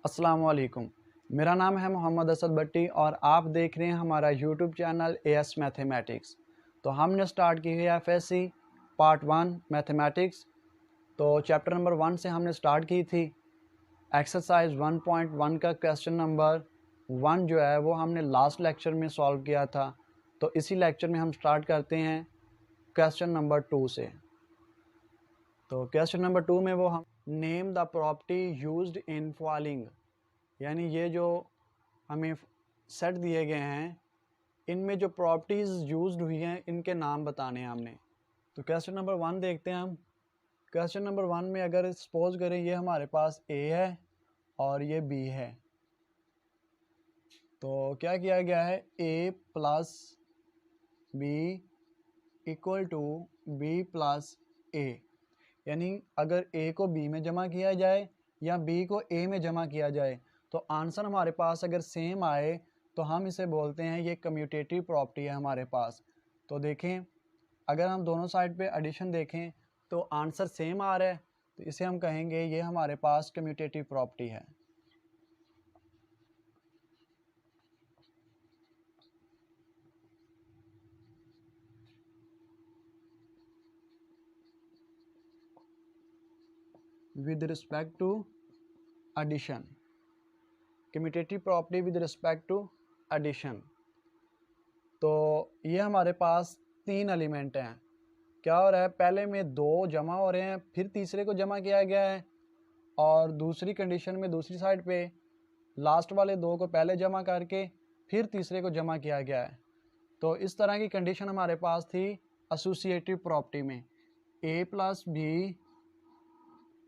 अस्सलाम वालेकुम। मेरा नाम है मोहम्मद असद भट्टी और आप देख रहे हैं हमारा यूट्यूब चैनल एएस मैथमेटिक्स। तो हमने स्टार्ट की है एफएससी पार्ट 1 मैथमेटिक्स। तो चैप्टर नंबर 1 से हमने स्टार्ट की थी। एक्सरसाइज 1.1 का क्वेश्चन नंबर 1 जो है वो हमने लास्ट लेक्चर में सॉल्व किया था। तो इसी लेक्चर में हम स्टार्ट करते हैं क्वेश्चन नंबर 2 से। तो क्वेश्चन नंबर 2 में वो हम name the property used in following, यानी ये जो हमें सेट दिए गए हैं इनमें जो प्रॉपर्टीज़ यूज्ड हुई हैं इनके नाम बताने हैं हमने। तो क्वेश्चन नंबर 1 देखते हैं हम। क्वेश्चन नंबर 1 में अगर सपोज करें ये हमारे पास ए है और ये बी है, तो क्या किया गया है A plus B equal to B plus A, यानी अगर ए को बी में जमा किया जाए या बी को ए में जमा किया जाए तो आंसर हमारे पास अगर सेम आए तो हम इसे बोलते हैं ये कम्यूटेटिव प्रॉपर्टी है हमारे पास। तो देखें अगर हम दोनों साइड पे एडिशन देखें तो आंसर सेम आ रहा है, तो इसे हम कहेंगे ये हमारे पास कम्यूटेटिव प्रॉपर्टी है। With respect to addition, commutative property with respect to addition. तो ये हमारे पास 3 एलिमेंट हैं। क्या हो रहा है, पहले में 2 जमा हो रहे हैं, फिर तीसरे को जमा किया गया है, और दूसरी कंडीशन में दूसरी साइड पे लास्ट वाले 2 को पहले जमा करके फिर तीसरे को जमा किया गया है। तो इस तरह की कंडीशन हमारे पास थी एसोसिएटिव प्रॉपर्टी में। ए प्लस बी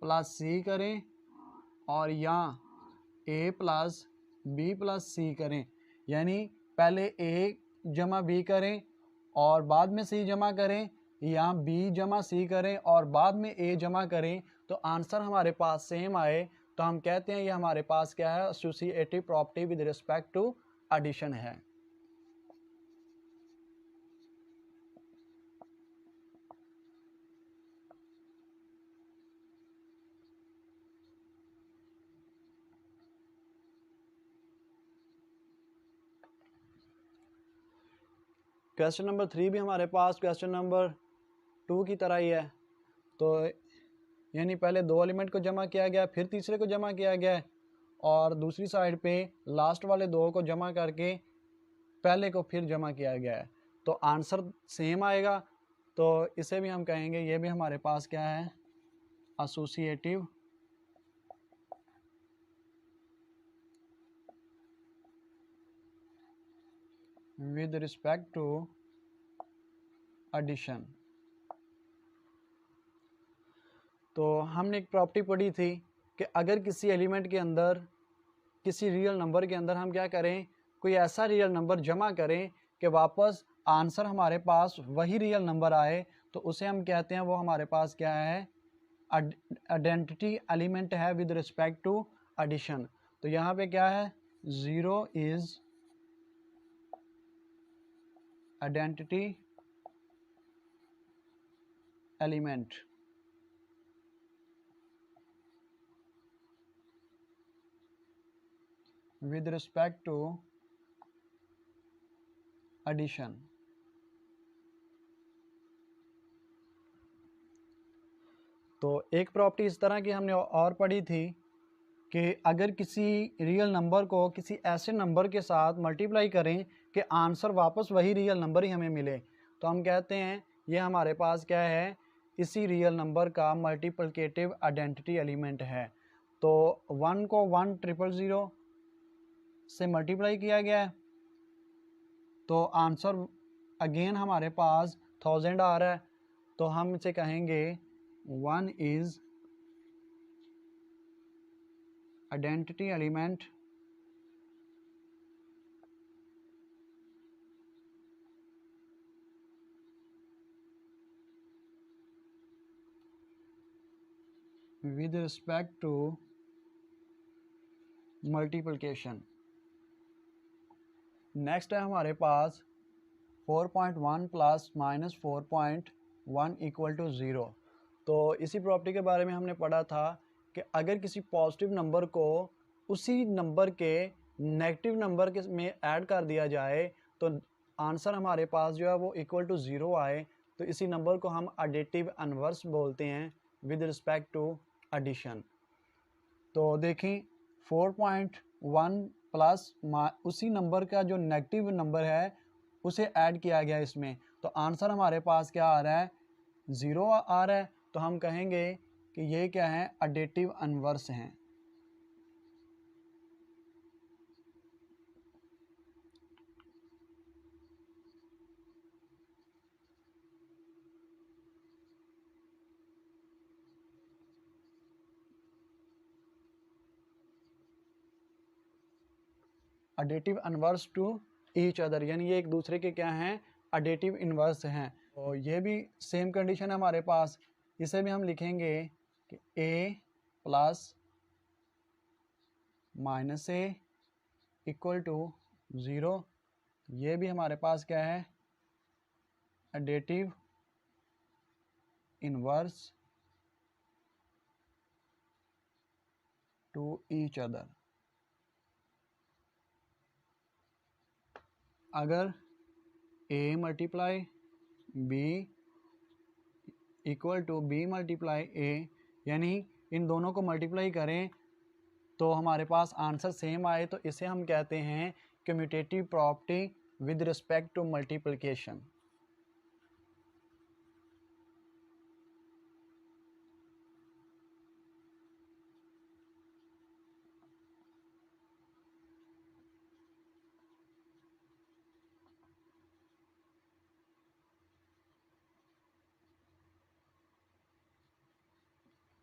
प्लस सी करें और यहाँ ए प्लस बी प्लस सी करें, यानी पहले ए जमा बी करें और बाद में सी जमा करें, या बी जमा सी करें और बाद में ए जमा करें, तो आंसर हमारे पास सेम आए तो हम कहते हैं ये हमारे पास क्या है, associative property with respect to addition है। क्वेश्चन नंबर 3 भी हमारे पास क्वेश्चन नंबर 2 की तरह ही है। तो यानी पहले 2 एलिमेंट को जमा किया गया, फिर तीसरे को जमा किया गया, और दूसरी साइड पे लास्ट वाले 2 को जमा करके पहले को फिर जमा किया गया है, तो आंसर सेम आएगा। तो इसे भी हम कहेंगे ये भी हमारे पास क्या है, associative with respect to addition. तो हमने एक प्रॉपर्टी पढ़ी थी कि अगर किसी एलिमेंट के अंदर, किसी रियल नंबर के अंदर हम क्या करें, कोई ऐसा रियल नंबर जमा करें कि वापस आंसर हमारे पास वही रियल नंबर आए, तो उसे हम कहते हैं वो हमारे पास क्या है, आइडेंटिटी एलिमेंट है विद रिस्पेक्ट टू एडिशन। तो यहाँ पे क्या है, 0 is identity element with respect to addition. तो एक प्रॉपर्टी इस तरह की हमने और पढ़ी थी कि अगर किसी रियल नंबर को किसी ऐसे नंबर के साथ मल्टीप्लाई करें कि आंसर वापस वही रियल नंबर ही हमें मिले, तो हम कहते हैं ये हमारे पास क्या है, इसी रियल नंबर का मल्टीप्लिकेटिव आइडेंटिटी एलिमेंट है। तो 1 को 1,000 से मल्टीप्लाई किया गया है, तो आंसर अगेन हमारे पास 1000 आ रहा है, तो हम इसे कहेंगे 1 is identity element with respect to multiplication. Next है हमारे पास 4.1 प्लस माइनस 4.1 इक्वल टू 0। तो इसी प्रॉपर्टी के बारे में हमने पढ़ा था कि अगर किसी पॉजिटिव नंबर को उसी नंबर के नेगेटिव नंबर के में ऐड कर दिया जाए तो आंसर हमारे पास जो है वो इक्वल टू 0 आए, तो इसी नंबर को हम एडिटिव इनवर्स बोलते हैं विद रिस्पेक्ट टू एडिशन। तो देखें 4.1 प्लस उसी नंबर का जो नेगेटिव नंबर है उसे ऐड किया गया इसमें, तो आंसर हमारे पास क्या आ रहा है, 0 आ रहा है। तो हम कहेंगे कि ये क्या है, एडिटिव इनवर्स हैं। Additive inverse to each other, यानी ये एक दूसरे के क्या हैं, एडिटिव इनवर्स हैं। तो ये भी सेम कंडीशन है हमारे पास, इसे भी हम लिखेंगे कि a plus minus A equal to 0। ये भी हमारे पास क्या है, additive inverse to each other. अगर a multiply b equal to b multiply a, यानी इन दोनों को मल्टीप्लाई करें तो हमारे पास आंसर सेम आए, तो इसे हम कहते हैं commutative property with respect to multiplication.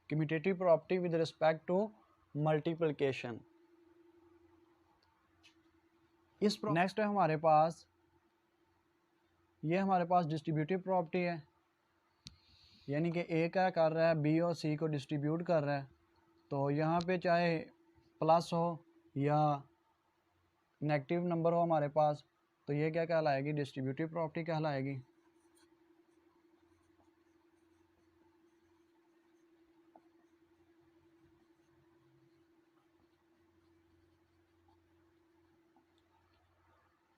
Commutative property with respect to multiplication. इस नेक्स्ट है हमारे पास, ये हमारे पास डिस्ट्रीब्यूटिव प्रॉपर्टी है, यानी कि ए क्या कर रहा है, बी और सी को डिस्ट्रीब्यूट कर रहा है। तो यहाँ पे चाहे प्लस हो या नेगेटिव नंबर हो हमारे पास, तो ये क्या कहलाएगी, डिस्ट्रीब्यूटिव प्रॉपर्टी कहलाएगी।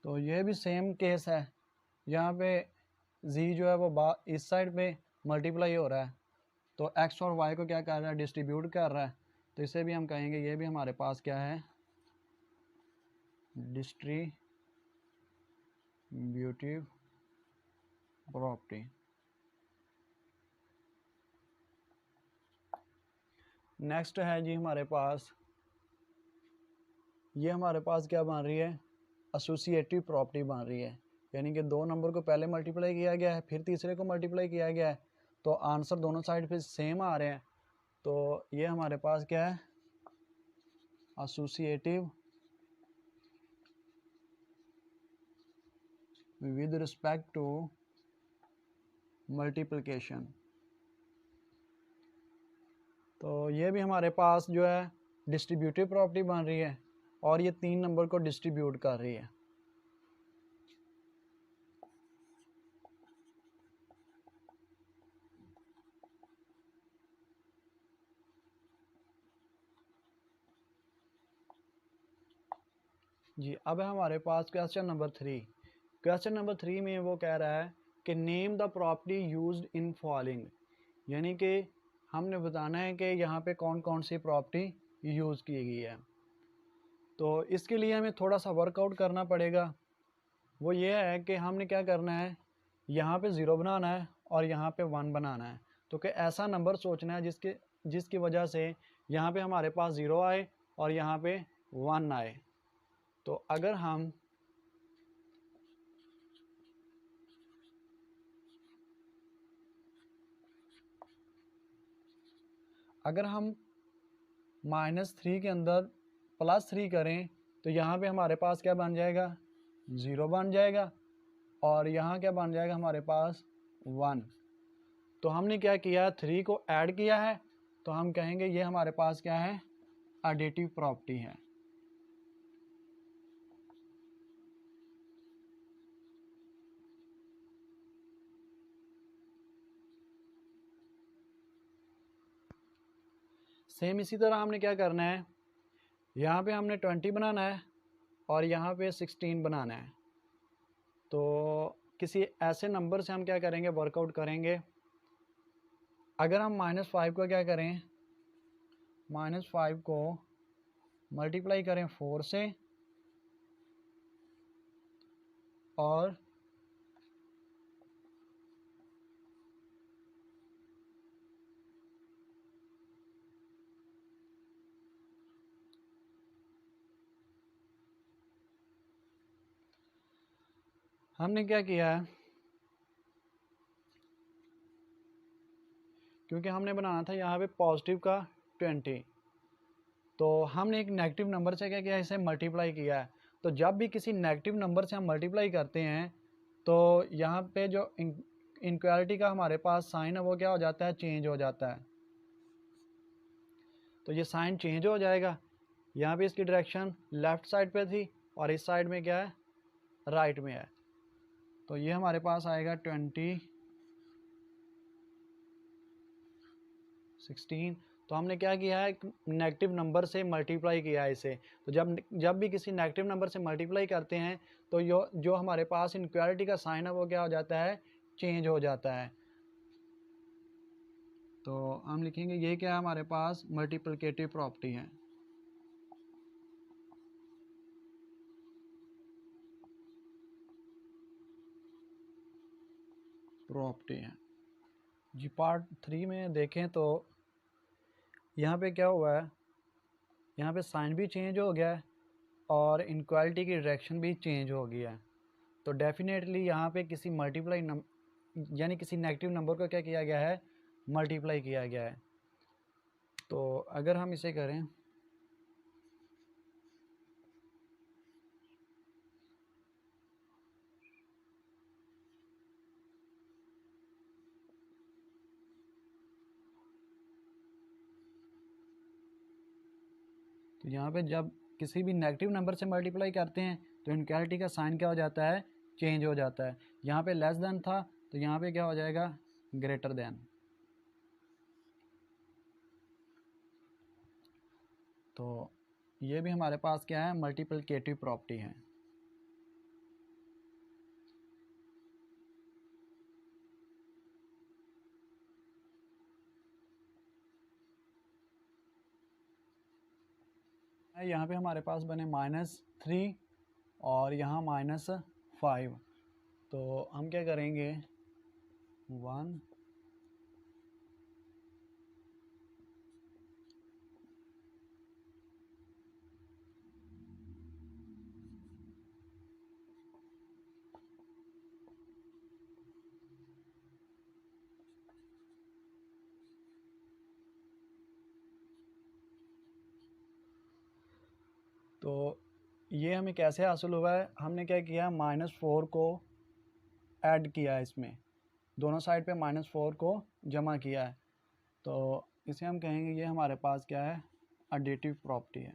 तो ये भी सेम केस है, यहाँ पे z जो है वो इस साइड पे मल्टीप्लाई हो रहा है, तो x और y को क्या कर रहा है, डिस्ट्रीब्यूट कर रहा है। तो इसे भी हम कहेंगे ये भी हमारे पास क्या है, डिस्ट्रीब्यूटिव प्रॉपर्टी। नेक्स्ट है जी हमारे पास, ये हमारे पास क्या बन रही है, एसोसिएटिव प्रॉपर्टी बन रही है, यानी कि दो नंबर को पहले मल्टीप्लाई किया गया है, फिर तीसरे को मल्टीप्लाई किया गया है, तो आंसर दोनों साइड पे सेम आ रहे हैं। तो ये हमारे पास क्या है, associative with respect to multiplication. तो ये भी हमारे पास जो है डिस्ट्रीब्यूटिव प्रॉपर्टी बन रही है और ये तीन नंबर को डिस्ट्रीब्यूट कर रही है। जी अब है हमारे पास क्वेश्चन नंबर 3। क्वेश्चन नंबर 3 में वो कह रहा है कि name the property used in following, यानी कि हमने बताना है कि यहाँ पे कौन कौन सी प्रॉपर्टी यूज़ की गई है। तो इसके लिए हमें थोड़ा सा वर्कआउट करना पड़ेगा। वो ये है कि हमने क्या करना है, यहाँ पे 0 बनाना है और यहाँ पे 1 बनाना है। तो कि ऐसा नंबर सोचना है जिसकी वजह से यहाँ पे हमारे पास 0 आए और यहाँ पे 1 आए। तो अगर हम -3 के अंदर +3 करें तो यहाँ पे हमारे पास क्या बन जाएगा, 0 बन जाएगा और यहाँ क्या बन जाएगा हमारे पास 1। तो हमने क्या किया, 3 को ऐड किया है, तो हम कहेंगे ये हमारे पास क्या है, एडिटिव प्रॉपर्टी है। सेम इसी तरह हमने क्या करना है, यहाँ पे हमने 20 बनाना है और यहाँ पे 16 बनाना है। तो किसी ऐसे नंबर से हम क्या करेंगे, वर्कआउट करेंगे। अगर हम -5 को क्या करें, -5 को मल्टीप्लाई करें 4 से और हमने क्या किया है, क्योंकि हमने बनाना था यहाँ पे पॉजिटिव का 20, तो हमने एक नेगेटिव नंबर से क्या किया, इसे मल्टीप्लाई किया है। तो जब भी किसी नेगेटिव नंबर से हम मल्टीप्लाई करते हैं तो यहाँ पे जो इनक्वालिटी का हमारे पास साइन है वो क्या हो जाता है, चेंज हो जाता है। तो ये साइन चेंज हो जाएगा। यहाँ पे इसकी डायरेक्शन लेफ़्ट साइड पे थी और इस साइड में क्या है, राइट में है। तो ये हमारे पास आएगा 20, 16। तो हमने क्या किया है, नेगेटिव नंबर से मल्टीप्लाई किया है इसे। तो जब भी किसी नेगेटिव नंबर से मल्टीप्लाई करते हैं तो जो हमारे पास इनक्वालिटी का साइन है वो क्या हो जाता है, चेंज हो जाता है। तो हम लिखेंगे ये क्या है, हमारे पास मल्टीप्लिकेटिव प्रॉपर्टी है। जी पार्ट 3 में देखें तो यहाँ पे क्या हुआ है, यहाँ पे साइन भी चेंज हो गया है और इनक्वालिटी की डायरेक्शन भी चेंज हो गया है। तो डेफिनेटली यहाँ पे किसी यानी किसी नेगेटिव नंबर को क्या किया गया है, मल्टीप्लाई किया गया है। तो अगर हम इसे करें तो यहाँ पे जब किसी भी नेगेटिव नंबर से मल्टीप्लाई करते हैं तो इनक्वालिटी का साइन क्या हो जाता है, चेंज हो जाता है। यहाँ पे लेस देन था तो यहाँ पे क्या हो जाएगा, ग्रेटर देन। तो ये भी हमारे पास क्या है, मल्टीप्लिकेटिव प्रॉपर्टी है। यहाँ पे हमारे पास बने -3 और यहाँ -5। तो हम क्या करेंगे, 1 तो ये हमें कैसे हासिल हुआ है, हमने क्या किया, -4 को ऐड किया है, इसमें दोनों साइड पे -4 को जमा किया है। तो इसे हम कहेंगे ये हमारे पास क्या है, एडिटिव प्रॉपर्टी है।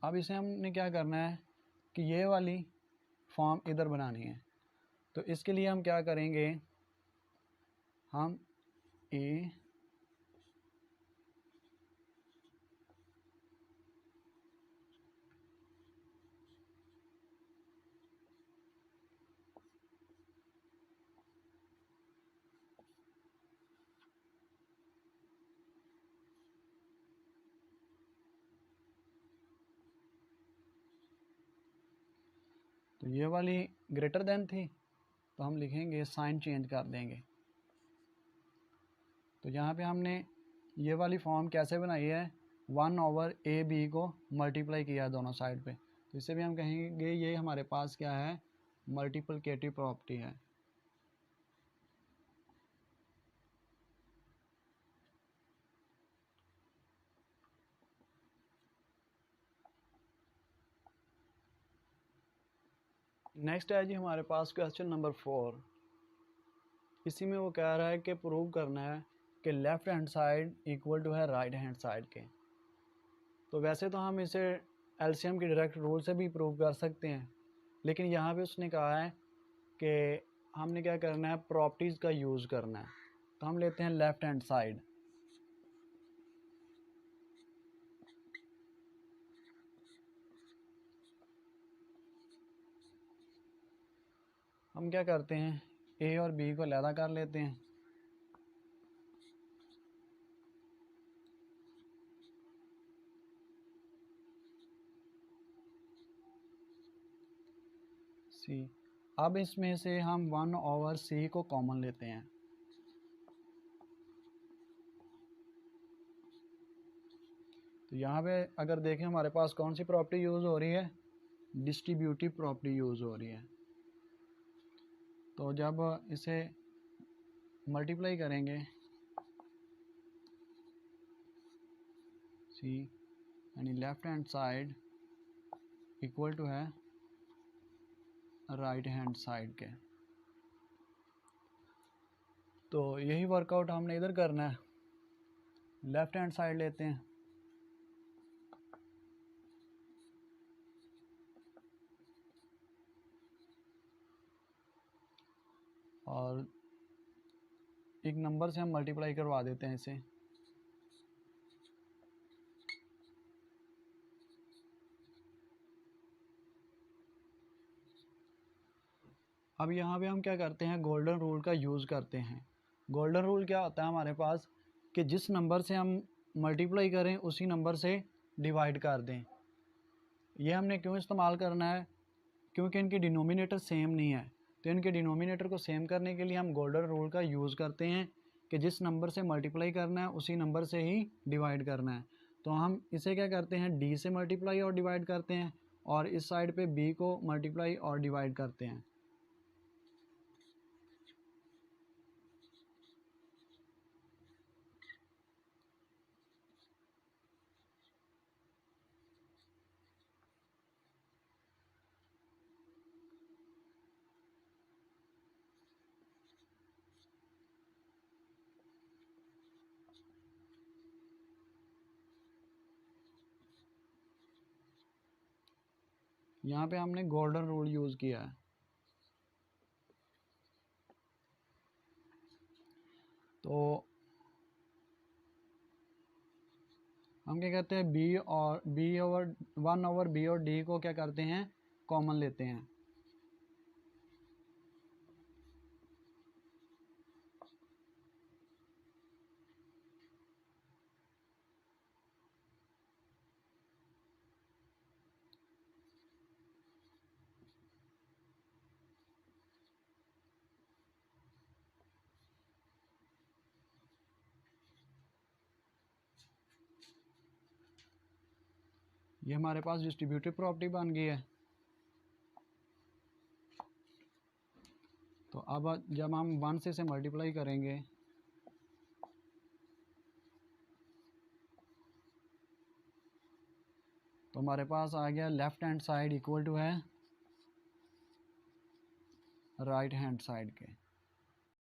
अब इसे हमने क्या करना है कि ये वाली फॉर्म इधर बनानी है। तो इसके लिए हम क्या करेंगे, हम ए तो ये वाली ग्रेटर देन थी तो हम लिखेंगे साइन चेंज कर देंगे। तो यहाँ पे हमने ये वाली फॉर्म कैसे बनाई है, 1/AB को मल्टीप्लाई किया दोनों साइड पे। तो इसे भी हम कहेंगे ये हमारे पास क्या है, मल्टीप्लिकेटिव प्रॉपर्टी है। नेक्स्ट है जी हमारे पास क्वेश्चन नंबर 4। इसी में वो कह रहा है कि प्रूव करना है कि left hand side equal to है राइट हैंड साइड के। तो वैसे तो हम इसे एलसीएम की डायरेक्ट रूल से भी प्रूव कर सकते हैं, लेकिन यहाँ पे उसने कहा है कि हमने क्या करना है, प्रॉपर्टीज़ का यूज़ करना है। तो हम लेते हैं लेफ्ट हैंड साइड। हम क्या करते हैं, ए और बी को अलहदा कर लेते हैं। सी, अब इसमें से हम 1/c को कॉमन लेते हैं। तो यहाँ पे अगर देखें हमारे पास कौन सी प्रॉपर्टी यूज़ हो रही है, डिस्ट्रीब्यूटिव प्रॉपर्टी यूज़ हो रही है। तो जब इसे मल्टीप्लाई करेंगे सी यानी left hand side equal to है राइट हैंड साइड के। तो यही वर्कआउट हमने इधर करना है। लेफ्ट हैंड साइड लेते हैं, और एक नंबर से हम मल्टीप्लाई करवा देते हैं इसे। अब यहाँ पे हम क्या करते हैं, गोल्डन रूल का यूज़ करते हैं। गोल्डन रूल क्या होता है हमारे पास, कि जिस नंबर से हम मल्टीप्लाई करें उसी नंबर से डिवाइड कर दें। ये हमने क्यों इस्तेमाल करना है, क्योंकि इनकी डिनोमिनेटर सेम नहीं है। तो इनके डिनोमिनेटर को सेम करने के लिए हम गोल्डन रूल का यूज़ करते हैं कि जिस नंबर से मल्टीप्लाई करना है उसी नंबर से ही डिवाइड करना है। तो हम इसे क्या करते हैं, डी से मल्टीप्लाई और डिवाइड करते हैं, और इस साइड पे बी को मल्टीप्लाई और डिवाइड करते हैं। यहाँ पे हमने गोल्डन रूल यूज़ किया है। तो हम क्या करते हैं, बी और बी ओवर 1/b और डी को क्या करते हैं, कॉमन लेते हैं। ये हमारे पास डिस्ट्रीब्यूटिव प्रॉपर्टी बन गई है। तो अब जब हम 1 से इसे मल्टीप्लाई करेंगे तो हमारे पास आ गया left hand side equal to है राइट हैंड साइड के।